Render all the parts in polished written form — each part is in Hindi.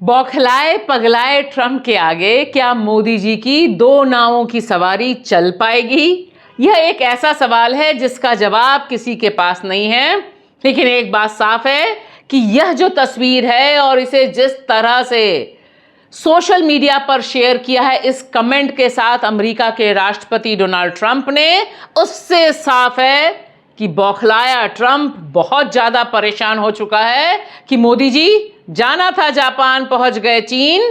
बौखलाए पगलाए ट्रंप के आगे क्या मोदी जी की दो नावों की सवारी चल पाएगी? यह एक ऐसा सवाल है जिसका जवाब किसी के पास नहीं है। लेकिन एक बात साफ है कि यह जो तस्वीर है और इसे जिस तरह से सोशल मीडिया पर शेयर किया है इस कमेंट के साथ अमेरिका के राष्ट्रपति डोनाल्ड ट्रंप ने, उससे साफ है कि बौखलाया ट्रंप बहुत ज्यादा परेशान हो चुका है कि मोदी जी जाना था जापान, पहुंच गए चीन,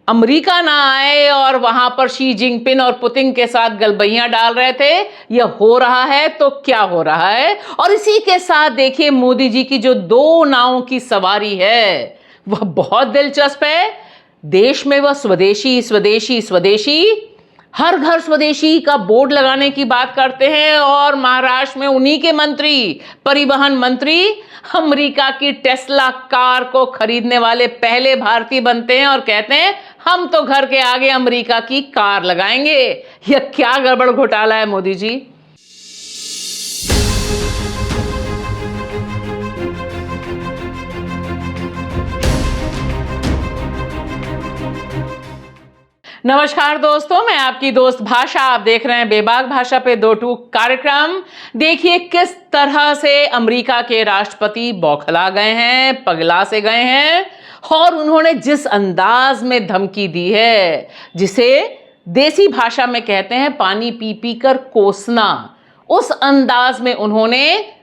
अमेरिका ना आए और वहां पर शी जिनपिंग और पुतिन के साथ गलबैयां डाल रहे थे। यह हो रहा है तो क्या हो रहा है। और इसी के साथ देखिए मोदी जी की जो दो नावों की सवारी है वह बहुत दिलचस्प है। देश में वह स्वदेशी स्वदेशी स्वदेशी, हर घर स्वदेशी का बोर्ड लगाने की बात करते हैं और महाराष्ट्र में उन्हीं के मंत्री, परिवहन मंत्री, अमेरिका की टेस्ला कार को खरीदने वाले पहले भारतीय बनते हैं और कहते हैं हम तो घर के आगे अमेरिका की कार लगाएंगे। यह क्या गड़बड़ घोटाला है मोदी जी। नमस्कार दोस्तों, मैं आपकी दोस्त भाषा। आप देख रहे हैं बेबाक भाषा पे दो टूक कार्यक्रम। देखिए किस तरह से अमेरिका के राष्ट्रपति बौखला गए हैं, पगला से गए हैं और उन्होंने जिस अंदाज में धमकी दी है, जिसे देसी भाषा में कहते हैं पानी पी पी कर कोसना, उस अंदाज में उन्होंने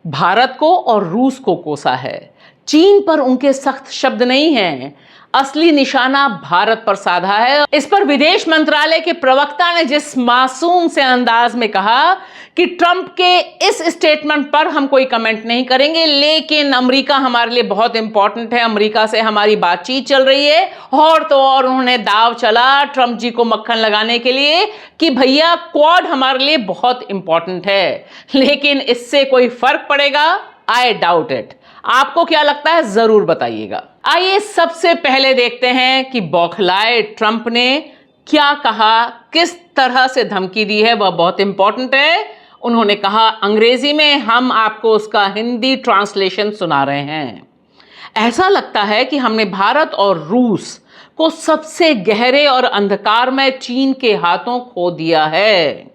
भारत को और रूस को कोसा है। चीन पर उनके सख्त शब्द नहीं हैं, असली निशाना भारत पर साधा है। इस पर विदेश मंत्रालय के प्रवक्ता ने जिस मासूम से अंदाज में कहा कि ट्रंप के इस स्टेटमेंट पर हम कोई कमेंट नहीं करेंगे, लेकिन अमेरिका हमारे लिए बहुत इंपॉर्टेंट है, अमेरिका से हमारी बातचीत चल रही है। और तो और उन्होंने दाव चला ट्रंप जी को मक्खन लगाने के लिए कि भैया क्वाड हमारे लिए बहुत इंपॉर्टेंट है। लेकिन इससे कोई फर्क पड़ेगा? I doubt it. आपको क्या लगता है जरूर बताइएगा। आइए सबसे पहले देखते हैं कि बौखलाए ट्रंप ने क्या कहा, किस तरह से धमकी दी है, वह बहुत इंपॉर्टेंट है। उन्होंने कहा अंग्रेजी में, हम आपको उसका हिंदी ट्रांसलेशन सुना रहे हैं। ऐसा लगता है कि हमने भारत और रूस को सबसे गहरे और अंधकारमय चीन के हाथों खो दिया है।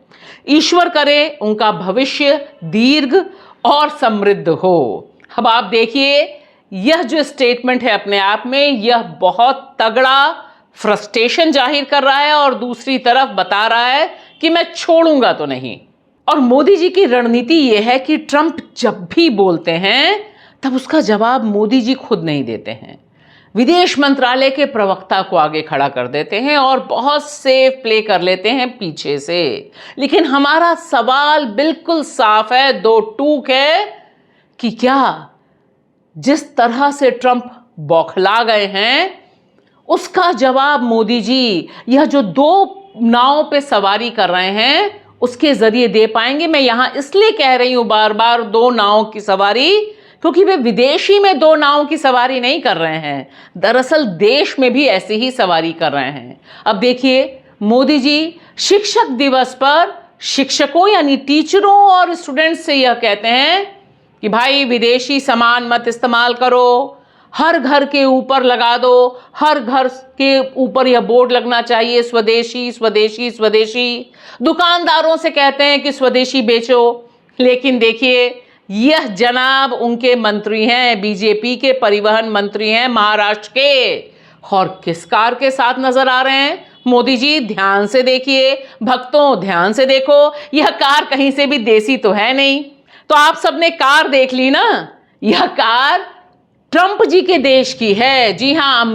ईश्वर करे उनका भविष्य दीर्घ और समृद्ध हो। अब आप देखिए यह जो स्टेटमेंट है अपने आप में यह बहुत तगड़ा फ्रस्ट्रेशन जाहिर कर रहा है और दूसरी तरफ बता रहा है कि मैं छोड़ूंगा तो नहीं। और मोदी जी की रणनीति यह है कि ट्रंप जब भी बोलते हैं तब उसका जवाब मोदी जी खुद नहीं देते हैं, विदेश मंत्रालय के प्रवक्ता को आगे खड़ा कर देते हैं और बहुत सेफ प्ले कर लेते हैं पीछे से। लेकिन हमारा सवाल बिल्कुल साफ है, दो टूक है कि क्या जिस तरह से ट्रंप बौखला गए हैं उसका जवाब मोदी जी यह जो दो नाव पे सवारी कर रहे हैं उसके जरिए दे पाएंगे। मैं यहां इसलिए कह रही हूं बार बार दो नावों की सवारी, क्योंकि वे विदेशी में दो नावों की सवारी नहीं कर रहे हैं, दरअसल देश में भी ऐसे ही सवारी कर रहे हैं। अब देखिए मोदी जी शिक्षक दिवस पर शिक्षकों यानी टीचरों और स्टूडेंट्स से यह कहते हैं कि भाई विदेशी सामान मत इस्तेमाल करो, हर घर के ऊपर लगा दो, हर घर के ऊपर यह बोर्ड लगना चाहिए स्वदेशी स्वदेशी स्वदेशी। दुकानदारों से कहते हैं कि स्वदेशी बेचो। लेकिन देखिए यह जनाब उनके मंत्री हैं, बीजेपी के परिवहन मंत्री हैं महाराष्ट्र के, और किस कार के साथ नजर आ रहे हैं मोदी जी? ध्यान से देखिए भक्तों, ध्यान से देखो, यह कार कहीं से भी देसी तो है नहीं। तो आप सबने कार देख ली ना, यह कार ट्रंप जी के देश की है। जी हां,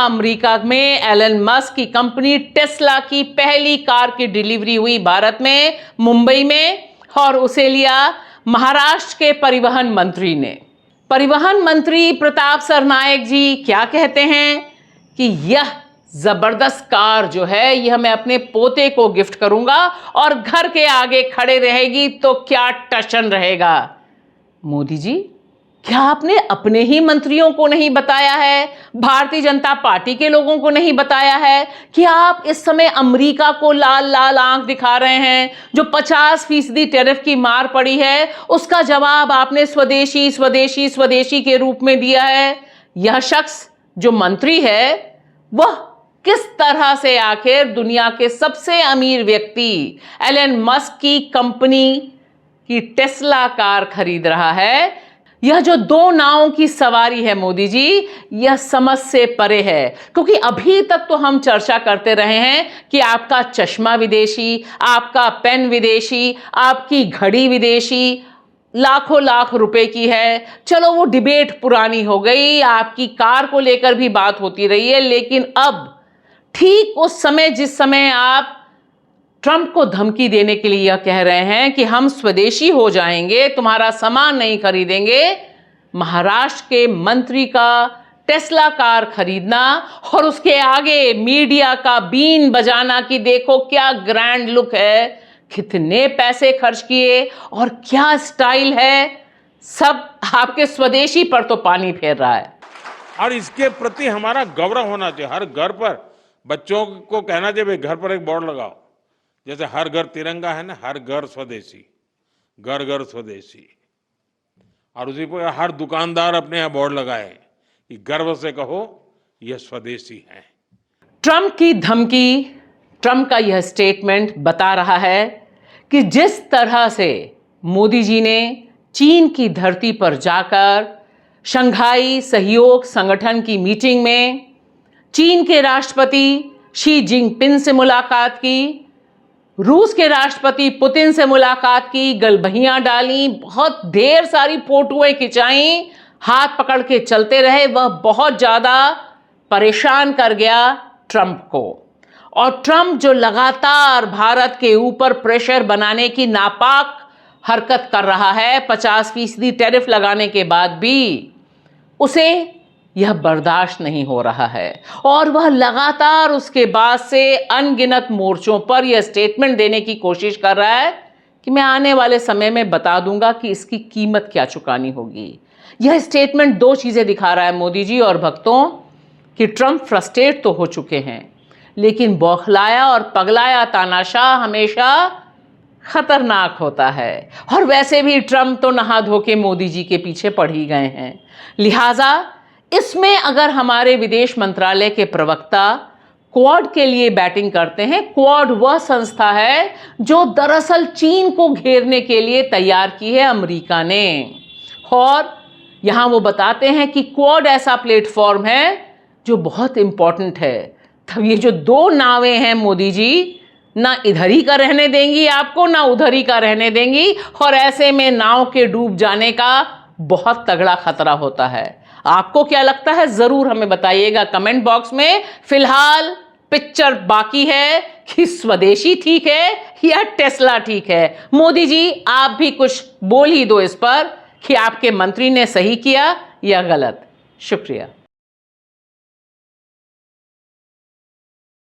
अमेरिका में एलन मस्क की कंपनी टेस्ला की पहली कार की डिलीवरी हुई भारत में, मुंबई में, और उसे लिया महाराष्ट्र के परिवहन मंत्री ने। परिवहन मंत्री प्रताप सरनायक जी क्या कहते हैं कि यह जबरदस्त कार जो है यह मैं अपने पोते को गिफ्ट करूंगा और घर के आगे खड़े रहेगी तो क्या टशन रहेगा। मोदी जी क्या आपने अपने ही मंत्रियों को नहीं बताया है, भारतीय जनता पार्टी के लोगों को नहीं बताया है कि आप इस समय अमेरिका को लाल लाल आंख दिखा रहे हैं? जो 50% टैरिफ की मार पड़ी है उसका जवाब आपने स्वदेशी स्वदेशी स्वदेशी के रूप में दिया है। यह शख्स जो मंत्री है वह किस तरह से आखिर दुनिया के सबसे अमीर व्यक्ति एलन मस्क की कंपनी की टेस्ला कार खरीद रहा है। यह जो दो नावों की सवारी है मोदी जी, यह समझ से परे है, क्योंकि अभी तक तो हम चर्चा करते रहे हैं कि आपका चश्मा विदेशी, आपका पेन विदेशी, आपकी घड़ी विदेशी, लाखों लाख रुपए की है। चलो वो डिबेट पुरानी हो गई, आपकी कार को लेकर भी बात होती रही है, लेकिन अब ठीक उस समय जिस समय आप ट्रंप को धमकी देने के लिए यह कह रहे हैं कि हम स्वदेशी हो जाएंगे, तुम्हारा सामान नहीं खरीदेंगे, महाराष्ट्र के मंत्री का टेस्ला कार खरीदना और उसके आगे मीडिया का बीन बजाना कि देखो क्या ग्रैंड लुक है, कितने पैसे खर्च किए और क्या स्टाइल है, सब आपके स्वदेशी पर तो पानी फेर रहा है। और इसके प्रति हमारा गौरव होना चाहिए। हर घर पर बच्चों को कहना चाहिए, घर पर एक बोर्ड लगाओ, जैसे हर घर तिरंगा है ना, हर घर स्वदेशी, घर घर स्वदेशी। और उसी पर हर दुकानदार अपने यहाँ बोर्ड लगाए कि गर्व से कहो यह स्वदेशी है। ट्रंप की धमकी, ट्रंप का यह स्टेटमेंट बता रहा है कि जिस तरह से मोदी जी ने चीन की धरती पर जाकर शंघाई सहयोग संगठन की मीटिंग में चीन के राष्ट्रपति शी जिनपिंग से मुलाकात की, रूस के राष्ट्रपति पुतिन से मुलाकात की, गलबहियां डाली, बहुत ढेर सारी फोटोएं खिंचाई, हाथ पकड़ के चलते रहे, वह बहुत ज्यादा परेशान कर गया ट्रंप को। और ट्रंप जो लगातार भारत के ऊपर प्रेशर बनाने की नापाक हरकत कर रहा है, 50% टैरिफ लगाने के बाद भी उसे यह बर्दाश्त नहीं हो रहा है और वह लगातार उसके बाद से अनगिनत मोर्चों पर यह स्टेटमेंट देने की कोशिश कर रहा है कि मैं आने वाले समय में बता दूंगा कि इसकी कीमत क्या चुकानी होगी। यह स्टेटमेंट दो चीजें दिखा रहा है मोदी जी और भक्तों, कि ट्रंप फ्रस्ट्रेट तो हो चुके हैं, लेकिन बौखलाया और पगलाया तानाशाह हमेशा खतरनाक होता है। और वैसे भी ट्रंप तो नहा धो के मोदी जी के पीछे पड़ ही गए हैं। लिहाजा इसमें अगर हमारे विदेश मंत्रालय के प्रवक्ता क्वाड के लिए बैटिंग करते हैं, क्वाड वह संस्था है जो दरअसल चीन को घेरने के लिए तैयार की है अमेरिका ने, और यहां वो बताते हैं कि क्वाड ऐसा प्लेटफॉर्म है जो बहुत इंपॉर्टेंट है। तब ये जो दो नावें हैं मोदी जी, ना इधर ही का रहने देंगी आपको, ना उधर ही का रहने देंगी, और ऐसे में नाव के डूब जाने का बहुत तगड़ा खतरा होता है। आपको क्या लगता है जरूर हमें बताइएगा कमेंट बॉक्स में। फिलहाल पिक्चर बाकी है कि स्वदेशी ठीक है या टेस्ला ठीक है। मोदी जी आप भी कुछ बोल ही दो इस पर कि आपके मंत्री ने सही किया या गलत। शुक्रिया।